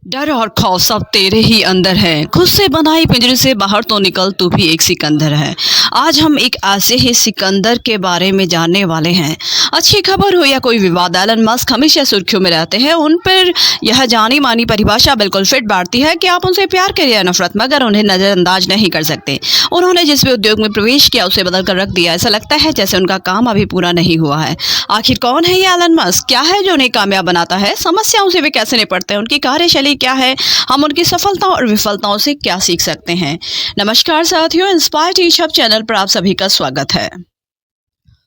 डर और खौफ सब तेरे ही अंदर है। खुद से बनाई पिंजरे से बाहर तो निकल, तू भी एक सिकंदर है। आज हम एक ऐसे ही सिकंदर के बारे में जानने वाले हैं। अच्छी खबर हो या कोई विवाद, एलन मस्क हमेशा सुर्खियों में रहते हैं। उन पर यह जानी मानी परिभाषा बिल्कुल फिट बैठती है कि आप उनसे प्यार करें या नफरत, मगर उन्हें नज़रअंदाज नहीं कर सकते। उन्होंने जिस भी उद्योग में प्रवेश किया उसे बदल कर रख दिया। ऐसा लगता है जैसे उनका काम अभी पूरा नहीं हुआ है। आखिर कौन है ये एलन मस्क? क्या है जो उन्हें कामयाब बनाता है? समस्याओं से वे कैसे निपटते हैं? उनकी कार्यशैली क्या है? हम उनकी सफलताओं और विफलताओं से क्या सीख सकते हैं? नमस्कार साथियों, इंस्पायर टीच हब चैनल पर आप सभी का स्वागत है।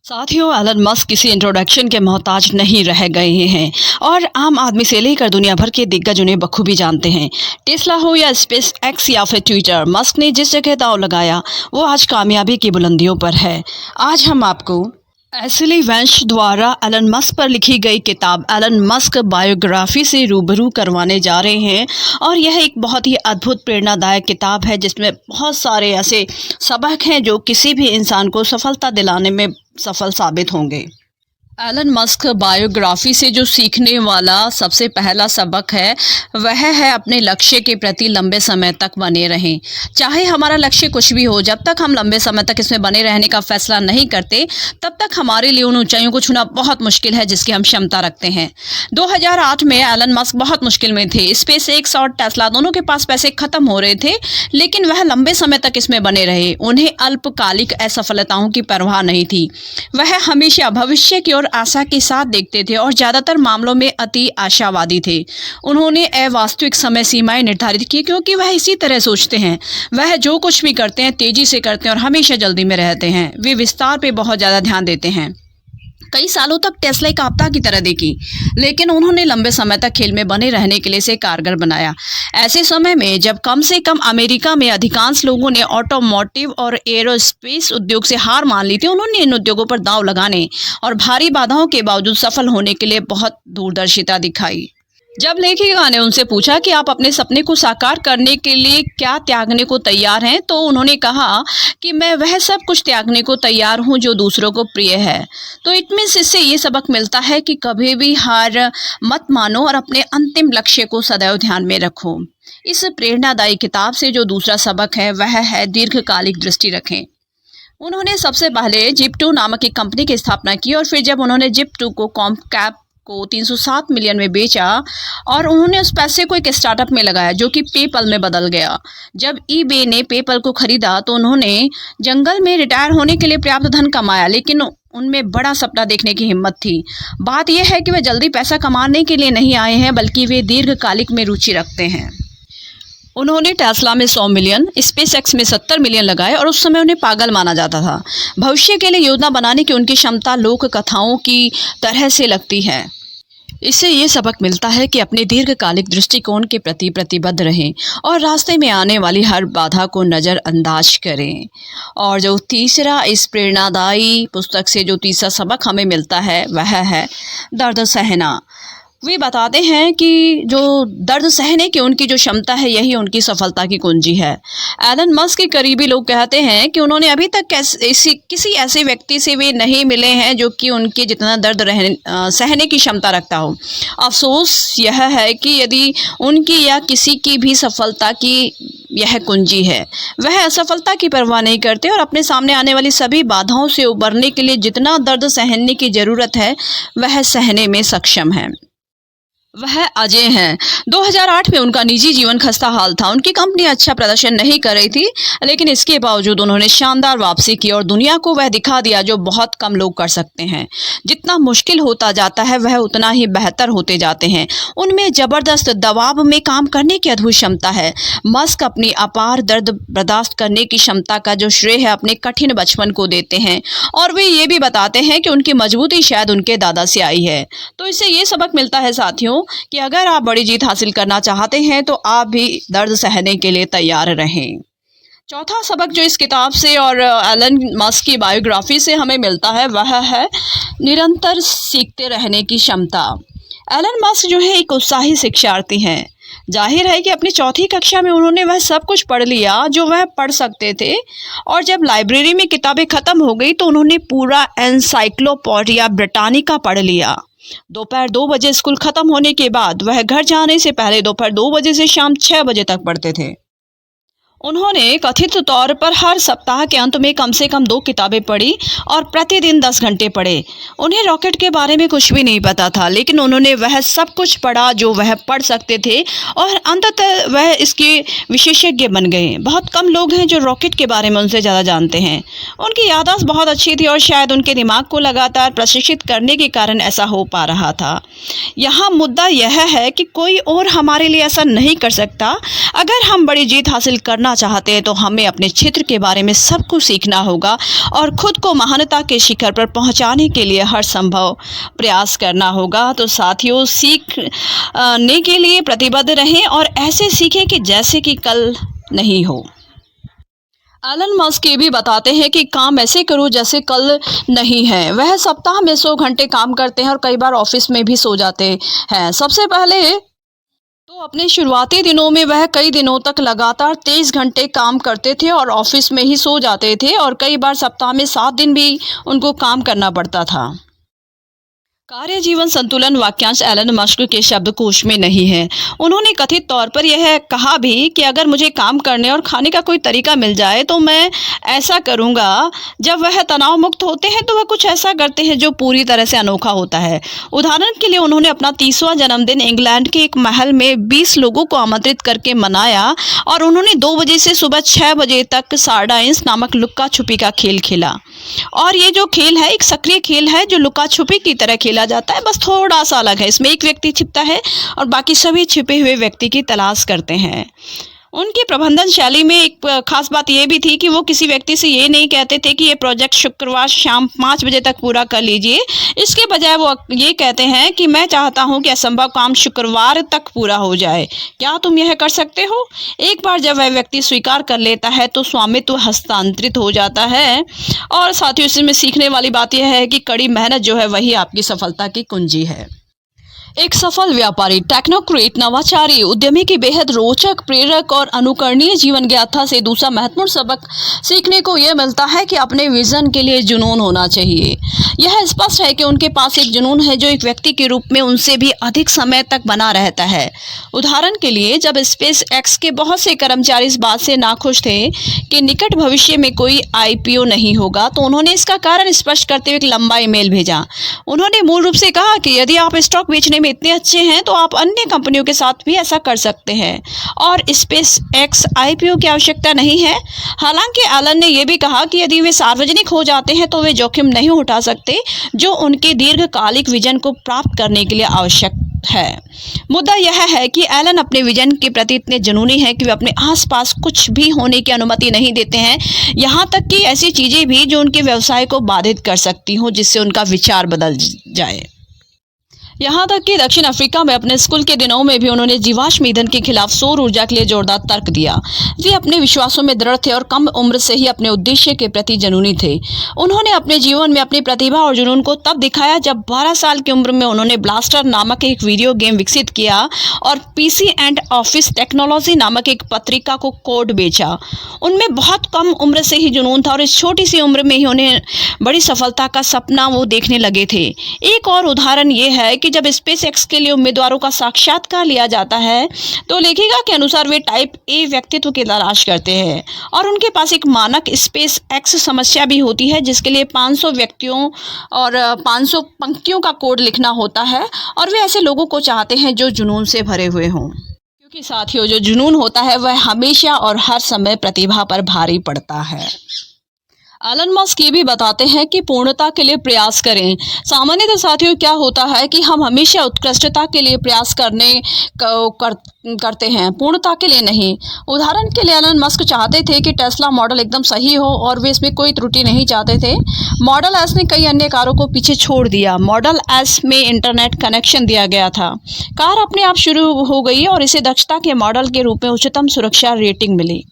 साथियों, एलन मस्क किसी इंट्रोडक्शन के मोहताज नहीं रह गए हैं और आम आदमी से लेकर दुनिया भर के दिग्गज उन्हें बखूबी जानते हैं। टेस्ला हो या स्पेस एक्स या फिर ट्विटर, मस्क ने जिस जगह दांव लगाया वो आज कामयाबी की बुलंदियों पर है। आज हम आपको एशली वेंश द्वारा एलन मस्क पर लिखी गई किताब एलन मस्क बायोग्राफी से रूबरू करवाने जा रहे हैं। और यह एक बहुत ही अद्भुत प्रेरणादायक किताब है जिसमें बहुत सारे ऐसे सबक हैं जो किसी भी इंसान को सफलता दिलाने में सफल साबित होंगे। एलन मस्क बायोग्राफी से जो सीखने वाला सबसे पहला सबक है वह है अपने लक्ष्य के प्रति लंबे समय तक बने रहें। चाहे हमारा लक्ष्य कुछ भी हो, जब तक हम लंबे समय तक इसमें बने रहने का फैसला नहीं करते तब तक हमारे लिए उन ऊंचाइयों को छूना बहुत मुश्किल है जिसकी हम क्षमता रखते हैं। 2008 में एलन मस्क बहुत मुश्किल में थे। स्पेस एक्स और टेस्ला दोनों के पास पैसे खत्म हो रहे थे, लेकिन वह लंबे समय तक इसमें बने रहे। उन्हें अल्पकालिक असफलताओं की परवाह नहीं थी। वह हमेशा भविष्य की ओर आशा के साथ देखते थे और ज्यादातर मामलों में अति आशावादी थे। उन्होंने अवास्तविक समय सीमाएं निर्धारित की क्योंकि वह इसी तरह सोचते हैं। वह जो कुछ भी करते हैं तेजी से करते हैं और हमेशा जल्दी में रहते हैं। वे विस्तार पे बहुत ज्यादा ध्यान देते हैं। कई सालों तक टेस्ला एक आपदा की तरह देखी, लेकिन उन्होंने लंबे समय तक खेल में बने रहने के लिए इसे कारगर बनाया। ऐसे समय में जब कम से कम अमेरिका में अधिकांश लोगों ने ऑटोमोटिव और एरोस्पेस उद्योग से हार मान ली थी, उन्होंने इन उद्योगों पर दांव लगाने और भारी बाधाओं के बावजूद सफल होने के लिए बहुत दूरदर्शिता दिखाई। जब लेखिका ने उनसे पूछा कि आप अपने सपने को साकार करने के लिए क्या त्यागने को तैयार हैं, तो उन्होंने कहा कि मैं वह सब कुछ त्यागने को तैयार हूं जो दूसरों को प्रिय है। तो इससे ये सबक मिलता है कि कभी भी हार मत मानो और अपने अंतिम लक्ष्य को सदैव ध्यान में रखो। इस प्रेरणादायी किताब से जो दूसरा सबक है वह है दीर्घकालिक दृष्टि रखें। उन्होंने सबसे पहले जिप2 नामक एक कंपनी की स्थापना की और फिर जब उन्होंने जिप2 को कॉम्पकैप को 307 मिलियन में बेचा और उन्होंने उस पैसे को एक स्टार्टअप में लगाया जो कि पेपल में बदल गया। जब ईबे ने पेपल को खरीदा तो उन्होंने जंगल में रिटायर होने के लिए पर्याप्त धन कमाया, लेकिन उनमें बड़ा सपना देखने की हिम्मत थी। बात यह है कि वे जल्दी पैसा कमाने के लिए नहीं आए हैं, बल्कि वे दीर्घकालिक में रुचि रखते हैं। उन्होंने टेस्ला में 100 मिलियन, स्पेस एक्स में 70 मिलियन लगाए और उस समय उन्हें पागल माना जाता था। भविष्य के लिए योजना बनाने की उनकी क्षमता लोक कथाओं की तरह से लगती है। इससे ये सबक मिलता है कि अपने दीर्घकालिक दृष्टिकोण के प्रति प्रतिबद्ध रहें और रास्ते में आने वाली हर बाधा को नज़रअंदाज करें। और जो तीसरा इस प्रेरणादायी पुस्तक से जो तीसरा सबक हमें मिलता है वह है दर्द सहना। वे बताते हैं कि जो दर्द सहने की उनकी जो क्षमता है यही उनकी सफलता की कुंजी है। एलन मस्क के करीबी लोग कहते हैं कि उन्होंने अभी तक किसी ऐसे व्यक्ति से वे नहीं मिले हैं जो कि उनके जितना दर्द सहने की क्षमता रखता हो। अफसोस यह है कि यदि उनकी या किसी की भी सफलता की यह कुंजी है, वह असफलता की परवाह नहीं करते और अपने सामने आने वाली सभी बाधाओं से उबरने के लिए जितना दर्द सहने की ज़रूरत है वह सहने में सक्षम है। वह अजय हैं। 2008 में उनका निजी जीवन खस्ता हाल था। उनकी कंपनी अच्छा प्रदर्शन नहीं कर रही थी, लेकिन इसके बावजूद उन्होंने शानदार वापसी की और दुनिया को वह दिखा दिया जो बहुत कम लोग कर सकते हैं। जितना मुश्किल होता जाता है वह उतना ही बेहतर होते जाते हैं। उनमें जबरदस्त दबाव में काम करने की अद्भुत क्षमता है। मस्क अपनी अपार दर्द बर्दाश्त करने की क्षमता का जो श्रेय है अपने कठिन बचपन को देते हैं और वे ये भी बताते हैं कि उनकी मजबूती शायद उनके दादा से आई है। तो इससे ये सबक मिलता है साथियों कि अगर आप बड़ी जीत हासिल करना चाहते हैं तो आप भी दर्द सहने के लिए तैयार रहें। चौथा सबक जो इस किताब से और एलन मस्क की बायोग्राफी से हमें मिलता है वह है निरंतर सीखते रहने की क्षमता। एलन मस्क जो है एक उत्साही शिक्षार्थी हैं। जाहिर है कि अपनी चौथी कक्षा में उन्होंने वह सब कुछ पढ़ लिया जो वह पढ़ सकते थे और जब लाइब्रेरी में किताबें ख़त्म हो गई तो उन्होंने पूरा एनसाइक्लोपीडिया ब्रिटानिका पढ़ लिया। दोपहर 2 बजे स्कूल खत्म होने के बाद वह घर जाने से पहले दोपहर 2 बजे से शाम 6 बजे तक पढ़ते थे। उन्होंने कथित तौर पर हर सप्ताह के अंत में कम से कम 2 किताबें पढ़ी और प्रतिदिन 10 घंटे पढ़े। उन्हें रॉकेट के बारे में कुछ भी नहीं पता था, लेकिन उन्होंने वह सब कुछ पढ़ा जो वह पढ़ सकते थे और अंततः वह इसके विशेषज्ञ बन गए। बहुत कम लोग हैं जो रॉकेट के बारे में उनसे ज़्यादा जानते हैं। उनकी याददाश्त बहुत अच्छी थी और शायद उनके दिमाग को लगातार प्रशिक्षित करने के कारण ऐसा हो पा रहा था। यहाँ मुद्दा यह है कि कोई और हमारे लिए ऐसा नहीं कर सकता। अगर हम बड़ी जीत हासिल करना चाहते हैं तो हमें अपने क्षेत्र के बारे में सब कुछ सीखना होगा और खुद को महानता के शिखर पर पहुंचाने के लिए हर संभव प्रयास करना होगा। तो साथियों, सीखने के लिए प्रतिबद्ध रहें और ऐसे सीखें कि जैसे कि कल नहीं हो। एलन मस्क ये भी बताते हैं कि काम ऐसे करो जैसे कल नहीं है। वह सप्ताह में 100 घंटे काम करते हैं और कई बार ऑफिस में भी सो जाते हैं। सबसे पहले तो अपने शुरुआती दिनों में वह कई दिनों तक लगातार 23 घंटे काम करते थे और ऑफिस में ही सो जाते थे और कई बार सप्ताह में 7 दिन भी उनको काम करना पड़ता था। कार्य जीवन संतुलन वाक्यांश एलन मस्क के शब्दकोश में नहीं है। उन्होंने कथित तौर पर यह कहा भी कि अगर मुझे काम करने और खाने का कोई तरीका मिल जाए तो मैं ऐसा करूंगा। जब वह तनाव मुक्त होते हैं तो वह कुछ ऐसा करते हैं जो पूरी तरह से अनोखा होता है। उदाहरण के लिए उन्होंने अपना 30वां जन्मदिन इंग्लैंड के एक महल में 20 लोगों को आमंत्रित करके मनाया और उन्होंने 2 बजे से सुबह 6 बजे तक सार्डाइंस नामक लुक्का छुपी का खेल खेला। और ये जो खेल है एक सक्रिय खेल है जो लुका छुपी की तरह खेला जाता है, बस थोड़ा सा अलग है। इसमें एक व्यक्ति छिपता है और बाकी सभी छिपे हुए व्यक्ति की तलाश करते हैं। उनकी प्रबंधन शैली में एक खास बात यह भी थी कि वो किसी व्यक्ति से ये नहीं कहते थे कि ये प्रोजेक्ट शुक्रवार शाम 5 बजे तक पूरा कर लीजिए। इसके बजाय वो ये कहते हैं कि मैं चाहता हूँ कि असंभव काम शुक्रवार तक पूरा हो जाए, क्या तुम यह कर सकते हो? एक बार जब वह व्यक्ति स्वीकार कर लेता है तो स्वामित्व हस्तांतरित हो जाता है। और साथियों, इसमें सीखने वाली बात यह है कि कड़ी मेहनत जो है वही आपकी सफलता की कुंजी है। एक सफल व्यापारी, टेक्नोक्रेट, नवाचारी, उद्यमी की बेहद रोचक, प्रेरक और अनुकरणीय जीवन गाथा से दूसरा महत्वपूर्ण सबक सीखने को यह मिलता है कि अपने विजन के लिए जुनून होना चाहिए। यह स्पष्ट है कि उनके पास एक जुनून है जो एक व्यक्ति के रूप में उनसे भी अधिक समय तक बना रहता है। उदाहरण के लिए, जब स्पेस एक्स के बहुत से कर्मचारी इस बात से नाखुश थे कि निकट भविष्य में कोई IPO नहीं होगा, तो उन्होंने इसका कारण स्पष्ट करते हुए एक लंबा ईमेल भेजा। उन्होंने मूल रूप से कहा कि यदि आप स्टॉक बेचने इतने अच्छे हैं तो आप अन्य कंपनियों के साथ भी ऐसा कर सकते हैं और स्पेस एक्स IPO की आवश्यकता नहीं है। हालांकि एलन ने यह भी कहा कि यदि वे सार्वजनिक हो जाते हैं तो वे जोखिम नहीं उठा सकते जो उनके दीर्घकालिक विजन को प्राप्त करने के लिए आवश्यक है। मुद्दा यह है कि एलन अपने विजन के प्रति इतने जुनूनी हैं कि वे अपने आसपास कुछ भी होने की अनुमति नहीं देते हैं, यहाँ तक कि ऐसी चीजें भी जो उनके व्यवसाय को बाधित कर सकती हों, जिससे उनका विचार बदल जाए। यहाँ तक कि दक्षिण अफ्रीका में अपने स्कूल के दिनों में भी उन्होंने जीवाश्म ईंधन के खिलाफ सौर ऊर्जा के लिए जोरदार तर्क दिया। वे अपने विश्वासों में दृढ़ थे और कम उम्र से ही अपने उद्देश्य के प्रति जुनूनी थे। उन्होंने अपने जीवन में अपनी प्रतिभा और जुनून को तब दिखाया जब 12 साल की उम्र में उन्होंने ब्लास्टर नामक एक वीडियो गेम विकसित किया और PC एंड ऑफिस टेक्नोलॉजी नामक एक पत्रिका को कोड बेचा। उनमें बहुत कम उम्र से ही जुनून था और इस छोटी सी उम्र में ही उन्हें बड़ी सफलता का सपना वो देखने लगे थे। एक और उदाहरण ये है कि जब स्पेस एक्स के लिए उम्मीदवारों का साक्षात्कार लिया जाता है तो लेखिका के अनुसार वे टाइप A व्यक्तित्व की तलाश करते हैं और उनके पास एक मानक स्पेस एक्स समस्या भी होती है जिसके लिए 500 व्यक्तियों और 500 पंक्तियों का कोड लिखना होता है और वे ऐसे लोगों को चाहते हैं जो जुनून से भरे हुए हों, क्योंकि साथियों जो जुनून होता है वह हमेशा और हर समय प्रतिभा पर भारी पड़ता है। एलन मस्क ये भी बताते हैं कि पूर्णता के लिए प्रयास करें। सामान्यतः साथियों क्या होता है कि हम हमेशा उत्कृष्टता के लिए प्रयास करते हैं, पूर्णता के लिए नहीं। उदाहरण के लिए एलन मस्क चाहते थे कि टेस्ला मॉडल एकदम सही हो और वे इसमें कोई त्रुटि नहीं चाहते थे। मॉडल एस ने कई अन्य कारों को पीछे छोड़ दिया। मॉडल एस में इंटरनेट कनेक्शन दिया गया था, कार अपने आप शुरू हो गई और इसे दक्षता के मॉडल के रूप में उच्चतम सुरक्षा रेटिंग मिली।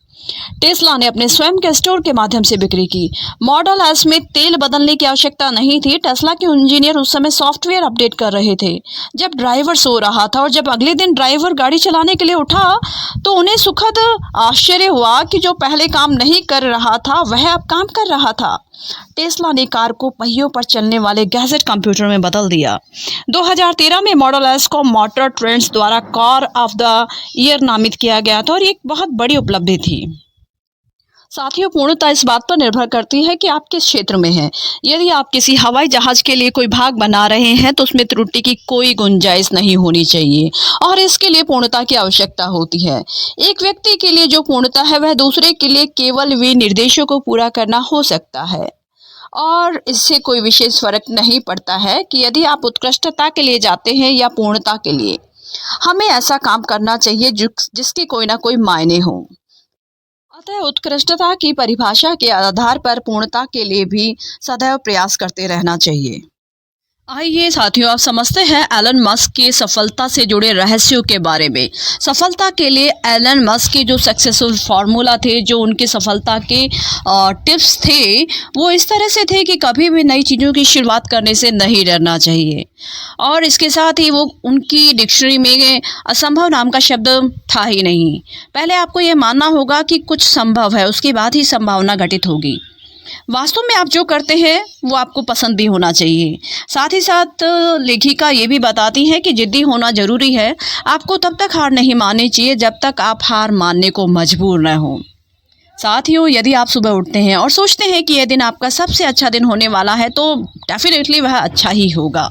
टेस्ला ने अपने स्वयं के स्टोर के माध्यम से बिक्री की। मॉडल एस में तेल बदलने की आवश्यकता नहीं थी। टेस्ला के इंजीनियर उस समय सॉफ्टवेयर अपडेट कर रहे थे जब ड्राइवर सो रहा था, और जब अगले दिन ड्राइवर गाड़ी चलाने के लिए उठा तो उन्हें सुखद आश्चर्य हुआ कि जो पहले काम नहीं कर रहा था वह अब काम कर रहा था। टेस्ला ने कार को पहियों पर चलने वाले गैजेट कंप्यूटर में बदल दिया। 2013 में मॉडल एस को मोटर ट्रेंड्स द्वारा कार ऑफ द ईयर नामित किया गया था और ये एक बहुत बड़ी उपलब्धि थी। साथियों, पूर्णतः इस बात पर निर्भर करती है कि आप किस क्षेत्र में हैं। यदि आप किसी हवाई जहाज के लिए कोई भाग बना रहे हैं तो उसमें त्रुटि की कोई गुंजाइश नहीं होनी चाहिए और इसके लिए पूर्णता की आवश्यकता होती है। एक व्यक्ति के लिए जो पूर्णता है वह दूसरे के लिए केवल विनिर्देशों को पूरा करना हो सकता है और इससे कोई विशेष फर्क नहीं पड़ता है कि यदि आप उत्कृष्टता के लिए जाते हैं या पूर्णता के लिए। हमें ऐसा काम करना चाहिए जिसके कोई ना कोई मायने हो। अतः उत्कृष्टता की परिभाषा के आधार पर पूर्णता के लिए भी सदैव प्रयास करते रहना चाहिए। आइए साथियों, आप समझते हैं एलन मस्क की सफलता से जुड़े रहस्यों के बारे में। सफलता के लिए एलन मस्क के जो सक्सेसफुल फार्मूला थे, जो उनकी सफलता के टिप्स थे, वो इस तरह से थे कि कभी भी नई चीज़ों की शुरुआत करने से नहीं डरना चाहिए। और इसके साथ ही वो उनकी डिक्शनरी में असंभव नाम का शब्द था ही नहीं। पहले आपको ये मानना होगा कि कुछ संभव है, उसके बाद ही संभावना घटित होगी। वास्तव में आप जो करते हैं वो आपको पसंद भी होना चाहिए। साथ ही साथ लेखिका ये भी बताती हैं कि जिद्दी होना ज़रूरी है। आपको तब तक हार नहीं माननी चाहिए जब तक आप हार मानने को मजबूर न हों। साथियों, यदि आप सुबह उठते हैं और सोचते हैं कि यह दिन आपका सबसे अच्छा दिन होने वाला है तो डेफिनेटली वह अच्छा ही होगा।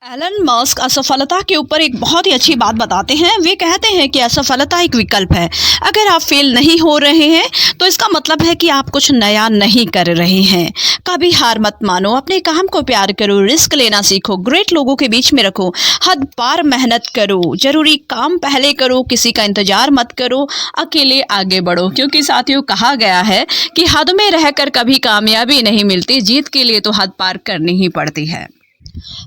एलन मस्क असफलता के ऊपर एक बहुत ही अच्छी बात बताते हैं। वे कहते हैं कि असफलता एक विकल्प है। अगर आप फेल नहीं हो रहे हैं तो इसका मतलब है कि आप कुछ नया नहीं कर रहे हैं। कभी हार मत मानो, अपने काम को प्यार करो, रिस्क लेना सीखो, ग्रेट लोगों के बीच में रखो, हद पार मेहनत करो, जरूरी काम पहले करो, किसी का इंतजार मत करो, अकेले आगे बढ़ो। क्योंकि साथियों, कहा गया है कि हद में रहकर कभी कामयाबी नहीं मिलती, जीत के लिए तो हद पार करनी ही पड़ती है।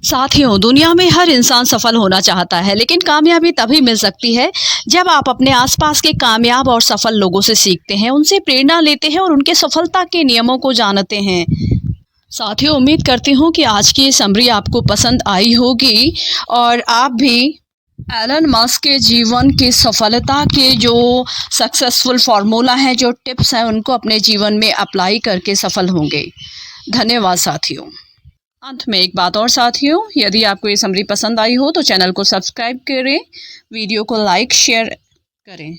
साथियों, दुनिया में हर इंसान सफल होना चाहता है, लेकिन कामयाबी तभी मिल सकती है जब आप अपने आसपास के कामयाब और सफल लोगों से सीखते हैं, उनसे प्रेरणा लेते हैं और उनके सफलता के नियमों को जानते हैं। साथियों, उम्मीद करती हूँ कि आज की ये समरी आपको पसंद आई होगी और आप भी एलन मस्क के जीवन की सफलता के जो सक्सेसफुल फार्मूला हैं, जो टिप्स हैं, उनको अपने जीवन में अप्लाई करके सफल होंगे। धन्यवाद साथियों। अंत में एक बात और साथियों, यदि आपको ये समरी पसंद आई हो तो चैनल को सब्सक्राइब करें, वीडियो को लाइक शेयर करें।